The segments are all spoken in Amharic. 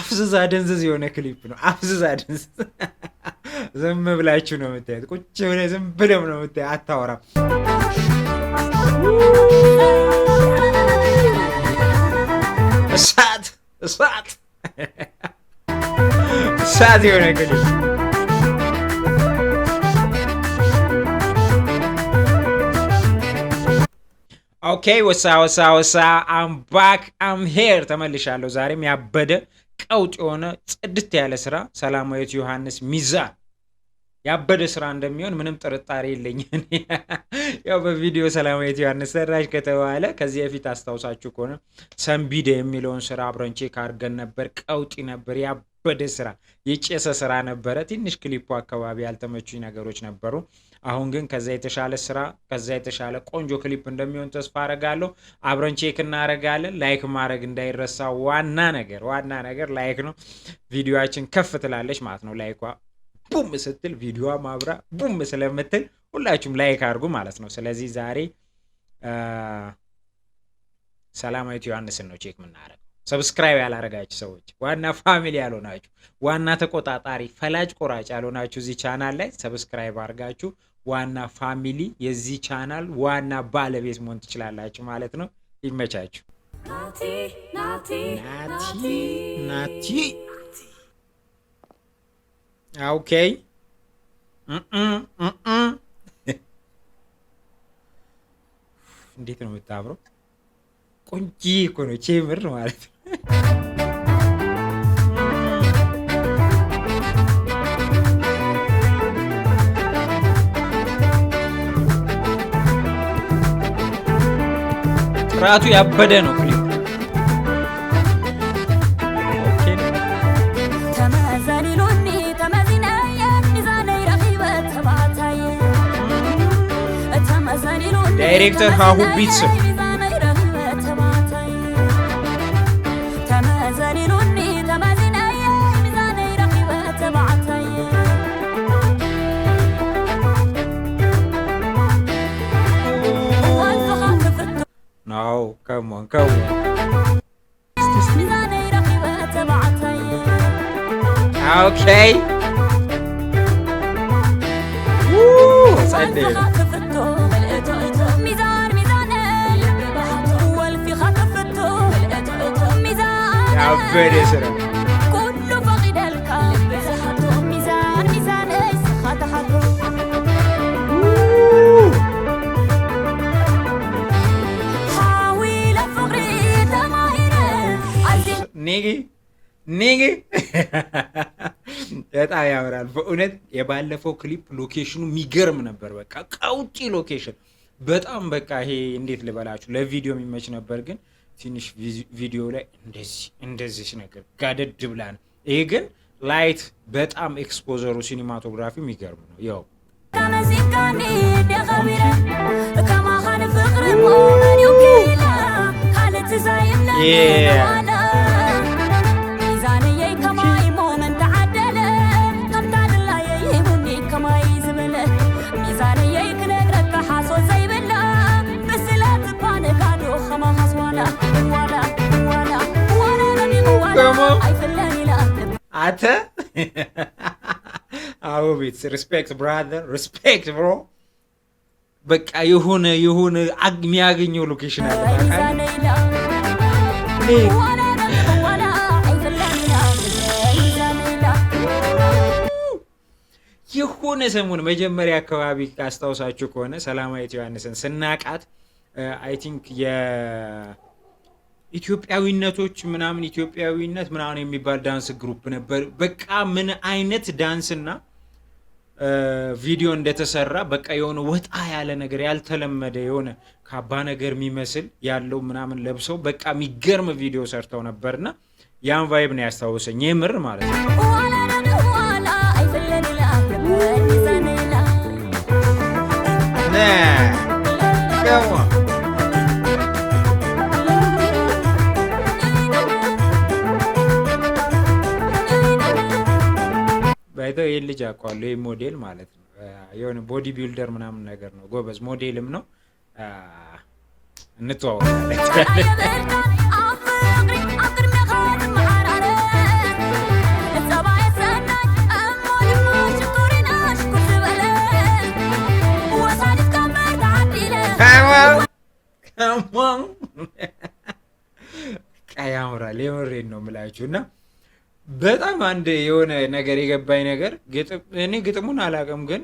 አፍዝዛ ደንዝዝ የሆነ ክሊፕ ነው። አፍዝዛ ደንዝዝ ዝም ብላችሁ ነው የምታዩት። ቁጭ ብለህ ዝም ብለም ነው የምታዩት። አታወራም። እሳት እሳት እሳት የሆነ ክሊፕ። ኦኬ ወሳ ወሳ ወሳ አም ባክ አም ሄር ተመልሻለሁ። ዛሬም ያበደ ቀውጥ የሆነ ጽድት ያለ ስራ ሰላማዊት ዮሐንስ ሚዛን ያበደ ስራ እንደሚሆን ምንም ጥርጣሬ የለኝም። ያው በቪዲዮ ሰላማዊት ዮሐንስ ሰራሽ ከተባለ ከዚህ በፊት አስታውሳችሁ ከሆነ ሰንቢደ የሚለውን ስራ አብረን ቼክ አድርገን ነበር። ቀውጢ ነበር፣ ያበደ ስራ፣ የጨሰ ስራ ነበረ። ትንሽ ክሊፑ አካባቢ ያልተመቹኝ ነገሮች ነበሩ። አሁን ግን ከዛ የተሻለ ስራ ከዛ የተሻለ ቆንጆ ክሊፕ እንደሚሆን ተስፋ አረጋለሁ። አብረን ቼክ እናረጋለን። ላይክ ማድረግ እንዳይረሳ። ዋና ነገር ላይክ ነው። ቪዲዮአችን ከፍ ትላለች ማለት ነው። ላይኳ ቡም ስትል ቪዲዮዋ ማብራ ቡም ስለምትል ሁላችሁም ላይክ አድርጉ ማለት ነው። ስለዚህ ዛሬ ሰላማዊት ዮሐንስን ነው ቼክ የምናደርገው። ሰብስክራይብ ያላረጋችሁ ሰዎች፣ ዋና ፋሚሊ ያልሆናችሁ፣ ዋና ተቆጣጣሪ ፈላጭ ቆራጭ ያልሆናችሁ እዚህ ቻናል ላይ ሰብስክራይብ አድርጋችሁ ዋና ፋሚሊ የዚህ ቻናል ዋና ባለቤት መሆን ትችላላችሁ ማለት ነው። ይመቻችሁ። ናቲ ኦኬ። እንዴት ነው የምታምረው? ቆንጆ እኮ ነው ቼምር ማለት ነው። ጥራቱ ያበደ ነው ክሊፕ። ዳይሬክተር ሀሁ ቢትስ No, come on. Okay. Woo, what's that there? How good is it? ኔጌ በጣም ያምራል በእውነት። የባለፈው ክሊፕ ሎኬሽኑ የሚገርም ነበር። በቃ ቀውጢ ሎኬሽን በጣም በቃ ይሄ እንዴት ልበላችሁ ለቪዲዮ የሚመች ነበር፣ ግን ትንሽ ቪዲዮ ላይ እንደዚህ ነገር ጋደድ ብላ ነው። ይሄ ግን ላይት በጣም ኤክስፖዘሩ ሲኒማቶግራፊ የሚገርም ነው። ያው አተ አዎ ቤት ሪስፔክት ብራዘር ሪስፔክት ብሮ። በቃ የሆነ የሚያገኘው ሎኬሽን አለ። የሆነ ሰሞን መጀመሪያ አካባቢ ካስታውሳችሁ ከሆነ ሰላማዊት ዮሐንስን ስናቃት አይ ቲንክ የኢትዮጵያዊነቶች ምናምን ኢትዮጵያዊነት ምናምን የሚባል ዳንስ ግሩፕ ነበር። በቃ ምን አይነት ዳንስና ቪዲዮ እንደተሰራ በቃ የሆነ ወጣ ያለ ነገር ያልተለመደ የሆነ ካባ ነገር የሚመስል ያለው ምናምን ለብሰው በቃ የሚገርም ቪዲዮ ሰርተው ነበርና ያን ቫይብ ነው ያስታወሰኝ የምር ማለት ነው። ባይቶ ይሄ ልጅ አውቀዋለሁ። ይሄ ሞዴል ማለት ነው የሆነ ቦዲ ቢልደር ምናምን ነገር ነው። ጎበዝ ሞዴልም ነው። እንተዋወቃለን። ያስደስታል። የምሬን ነው የምላችሁና በጣም አንድ የሆነ ነገር የገባኝ ነገር እኔ ግጥሙን አላውቅም፣ ግን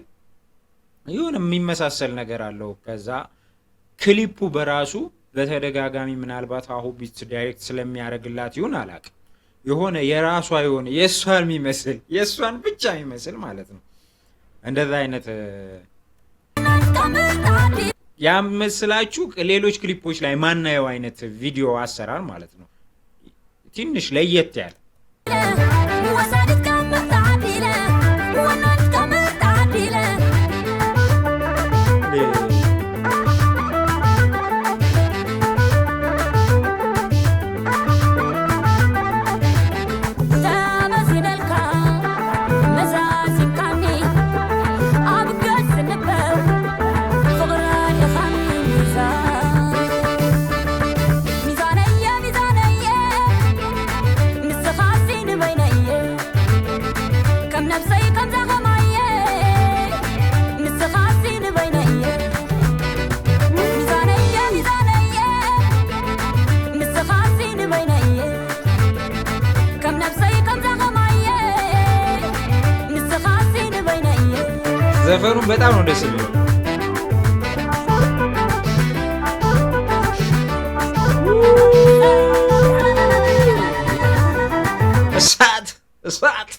የሆነ የሚመሳሰል ነገር አለው። ከዛ ክሊፑ በራሱ በተደጋጋሚ ምናልባት አሁ ቢት ዳይሬክት ስለሚያደርግላት ይሁን አላውቅም፣ የሆነ የራሷ የሆነ የእሷን የሚመስል የእሷን ብቻ የሚመስል ማለት ነው እንደዛ አይነት ያመስላችሁ ሌሎች ክሊፖች ላይ ማናየው አይነት ቪዲዮ አሰራር ማለት ነው። ትንሽ ለየት ያለ ዘፈኑን በጣም ነው ደስ የሚለው። እሳት እሳት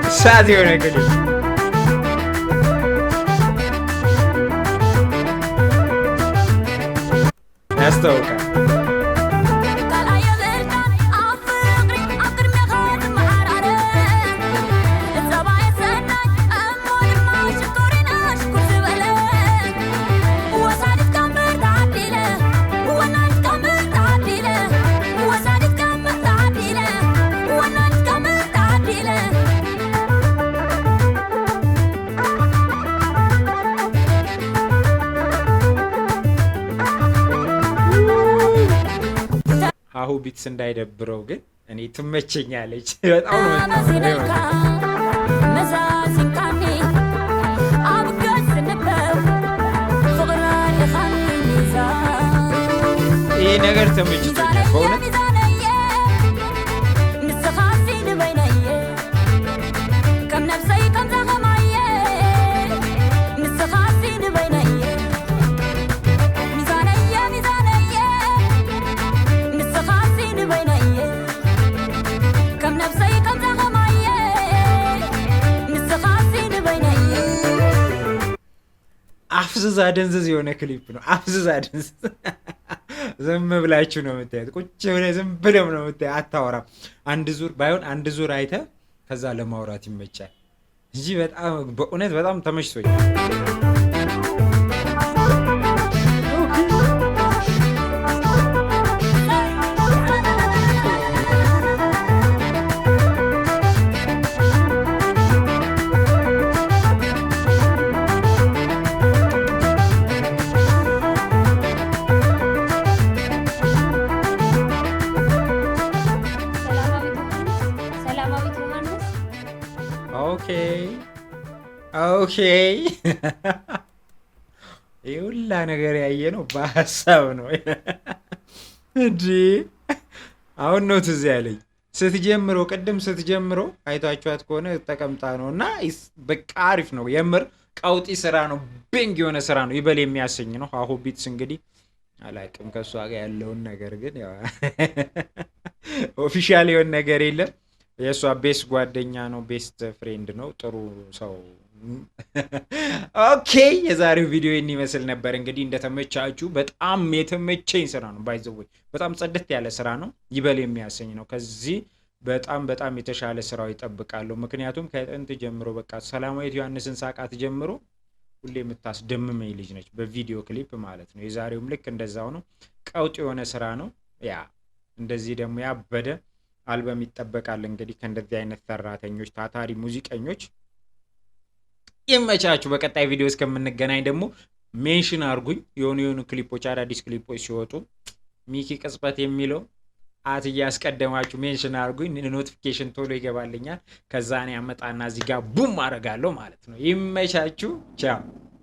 እሳት የሆነ ክሊፕ ያስታውቃል። አሁ ቢትስ እንዳይደብረው ግን እኔ ትመቸኛለች በጣም ነው። ይሄ ነገር ተመችቶኛል በእውነት። አፍዝዛ ደንዝዝ የሆነ ክሊፕ ነው። አፍዝዛ ደንዝዝ ዝም ብላችሁ ነው የምታዩት። ቁጭ ብለህ ዝም ብለው ነው የምታዩት። አታወራም። አንድ ዙር ባይሆን አንድ ዙር አይተህ ከዛ ለማውራት ይመቻል እንጂ በጣም በእውነት በጣም ተመችቶኛል። ኦኬ ይህ ሁላ ነገር ያየ ነው በሀሳብ ነው እንጂ አሁን ነው ትዝ ያለኝ። ስትጀምረው ቅድም ስትጀምረው አይታችኋት ከሆነ ተቀምጣ ነው እና በቃ አሪፍ ነው የምር ቀውጢ ስራ ነው። ቤንግ የሆነ ስራ ነው። ይበል የሚያሰኝ ነው። አሁ ቢትስ እንግዲህ አላውቅም ከእሷ ጋር ያለውን ነገር ግን ኦፊሻል የሆነ ነገር የለም። የእሷ ቤስት ጓደኛ ነው፣ ቤስት ፍሬንድ ነው፣ ጥሩ ሰው። ኦኬ የዛሬው ቪዲዮ ይመስል ነበር። እንግዲህ እንደተመቻችሁ በጣም የተመቸኝ ስራ ነው። ባይዘወይ በጣም ጽድት ያለ ስራ ነው። ይበል የሚያሰኝ ነው። ከዚህ በጣም የተሻለ ስራው ይጠብቃለሁ። ምክንያቱም ከጥንት ጀምሮ በቃ ሰላማዊት ዮሐንስን ሳቃት ጀምሮ ሁሌ የምታስደምመኝ ልጅ ነች፣ በቪዲዮ ክሊፕ ማለት ነው። የዛሬውም ልክ እንደዛው ነው። ቀውጥ የሆነ ስራ ነው። እንደዚህ ደግሞ ያበደ አልበም ይጠበቃል። እንግዲህ ከእንደዚህ አይነት ሰራተኞች፣ ታታሪ ሙዚቀኞች ይመቻችሁ። በቀጣይ ቪዲዮ እስከምንገናኝ ደግሞ ሜንሽን አርጉኝ። የሆኑ ክሊፖች፣ አዳዲስ ክሊፖች ሲወጡ ሚኪ ቅጽበት የሚለው እያስቀደማችሁ ሜንሽን አርጉኝ። ኖቲፊኬሽን ቶሎ ይገባልኛል። ከዛ እኔ አመጣና እዚህ ጋር ቡም አደርጋለሁ ማለት ነው። ይመቻችሁ። ቻው